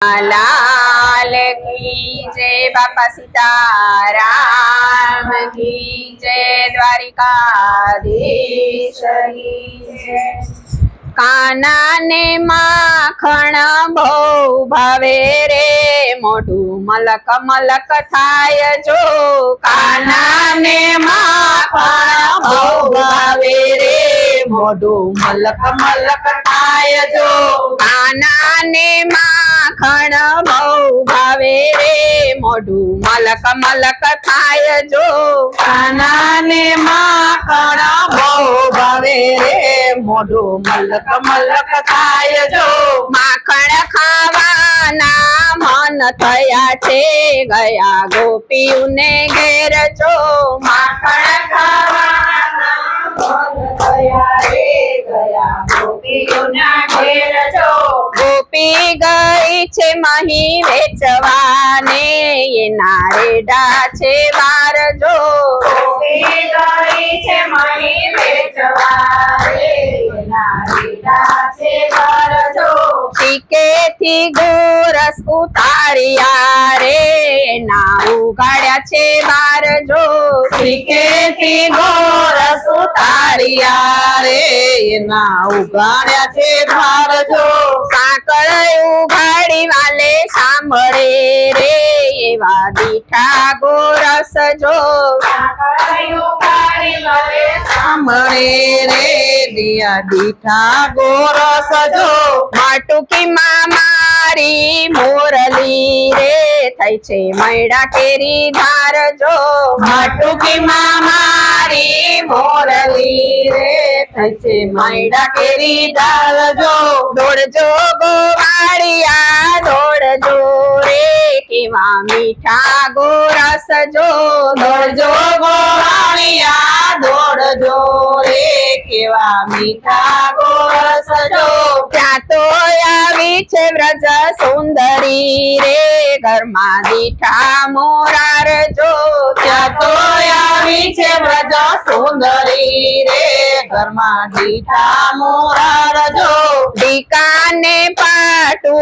लाल की जय बापा सीताराम की जय द्वारिकाधीश की जय। काना ने माखण बहू भावे रे मोढू मलक मलक थाय जो। काना ने माखण बहू भावे रे मोढू मलक मलक थाय जो। काना ने माखण बहू भावे रे मोढू मलक मलक थाय जो। काना ने माखण बहू भावे रे मोढू मलक मलक थाय जो। माखण खावाना मन थया छे गया गोपीओने घेर जो। माखण खावाना मन थया रे गया गोपीओना घेर जो। गोपी गई छे मही वेचवाने एना रेडा छे बार जो। गोपी गई छे मही वेचवाने एना रेडा छे बार जो। टीके थी गोरस उतारिया रे एना उगाड्या छे बार जो। टीके थी गोरस उतारिया रे एना उगाड्या छे बार जो। साकळ उघाड़ी वाले सांभळे रे एवा दीठा गोरस जो। साकळ उघाड़ी वाले सांभळे रे दिया दीठा गोरस जो। माटुकी मारी मोरली रे थई छे मैडा केरी धार जो। माटुकी मारी मोरली रे थई छे मैडा केरी धार जो। दौड़जो गोवाड़िया दौड़जो रे केवा मीठा गोरस जो। दौड़जो गोवाड़िया दौड़जो रे केवा मीठा गोरस जो। त्या तो आवी छे व्रज सुंदरी रे घरमा दीठा मोरार जो। त्या तो आवी छे व्रज सुंदरी रे घरमा दीठा मोरार जो। दीकाने पाटू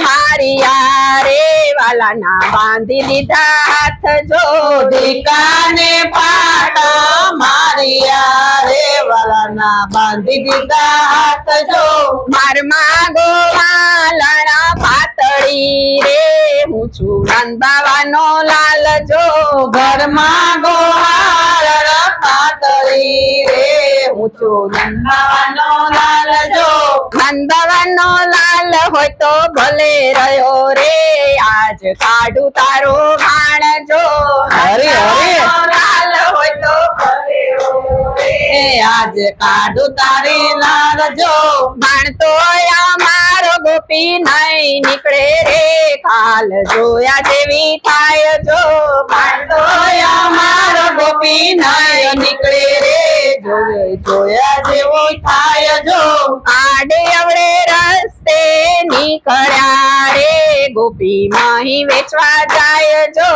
मारिया रे वालाना बांधी दीधा हाथ जो। दीकाने पाटा मारिया रे वालाना बांधी दीधा हाथ जो। मारमा गोवालना पातળી रे હું છું નંદાવાનો લાલ જો। ઘરમાં ગોવાલના પાતળી રે હું છું નંદાવાનો લાલ જો। નંદાવાનો લાલ હોય તો ભલે રહ્યો રે આજ કાઢું તારો ભાણ જો। હરે હરે લાલ હોય તો ભલે आज काढू तारी लाल जो। भाण तो मारो गोपी नहीं निकले रे काल जोया जेवी थाय जो। भाण तो मारो गोपी नहीं निकले रे जोया जेवो थाय जो। आडे अवड़े रस्ते निकळ्या रे गोपी मही वेचवा जाय जो।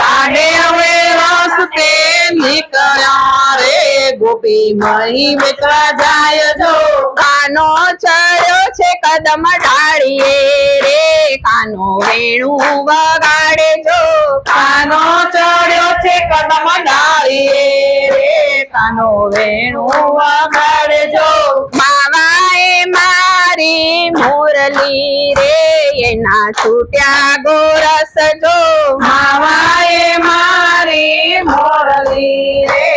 आडे अवड़े रस्ते निकळ्या रे गोपी मही वेचवा जाय जो। कानो चढ़्यो छे कदम ढाळीए रे कानो वेणु वगाड़े जो। कानो चढ़्यो छे कदम ढाळीए रे कानो वेणु वगाड़े जो। मावाए मारी मोरली रे एना छूट्या गोरस जो। मावाए मारी मोरली रे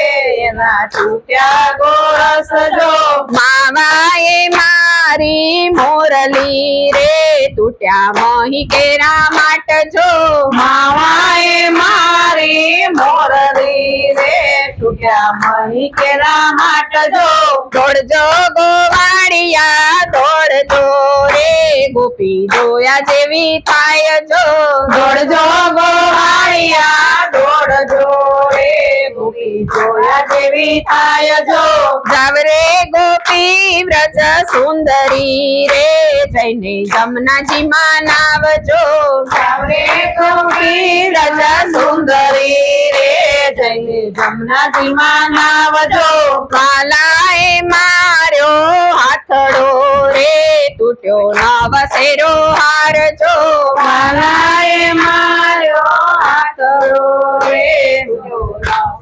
एना छूट्या गोरस जो। मावाए मारी मोरली रे तूट्या मोही केरा माट जो। मावाए मारी मोरली रे तूट्या मोही केरा माट जो। दौड़जो गोवाड़िया दौड़जो रे गोपी जोया जेवी थाय जो। दौड़जो गोवाड़िया दौड़जो रे गोपी जोया जेवी थाय जो। जाव रे गोपी व्रज सुंदरी रे जईने जमनाजी मां नावजो। जाव रे गोपी व्रज सुंदरी रे जईने जमनाजी मां नावजो। वालाए मार्यो हाथड़ो रे तू ફૂટ્યો નવ શેરો હાર જો વાલાએ માર્યો હાથડો રે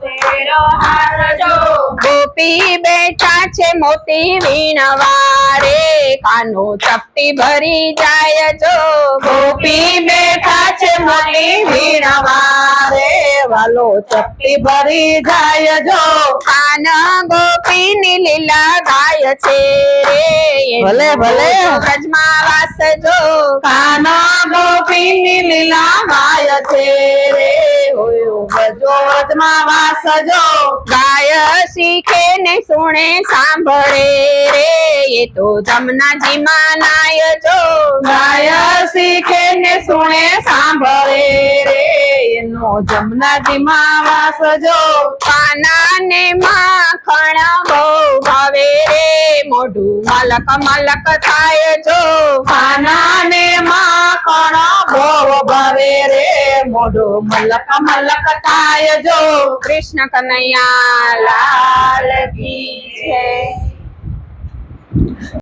શેરો હાર જો ગોપી બેઠા છે મોતી વીણવા રે કાનો ચપટી ભરી જાય જો ગોપી બેઠા છે મોતી વીણવા રે વાલો ચપટી ભરી જાય જો કાન ગોપીની લીલા ગાય છે રે ભલે, ભલે. વ્રજમાં વાસ જો કાના ગોપીની લીલા ગાય છે રે હોયો ગજો વચમાં વાસ જો ગાય શીખે ને સુણે સાંભળે રે એ તો જમનાજીમાં નાય જો ગાય શીખે ને સુણે સાંભળે રે એનો જમનાજીમાં વાસ જો કાના ને માખણ બહુ ભાવે રે મોઢું મલક મલક થાય જો કાના ને માખણ બહુ ભાવે રે મોઢો મલક મલક થાય જો કૃષ્ણ કનૈયા લાલ કી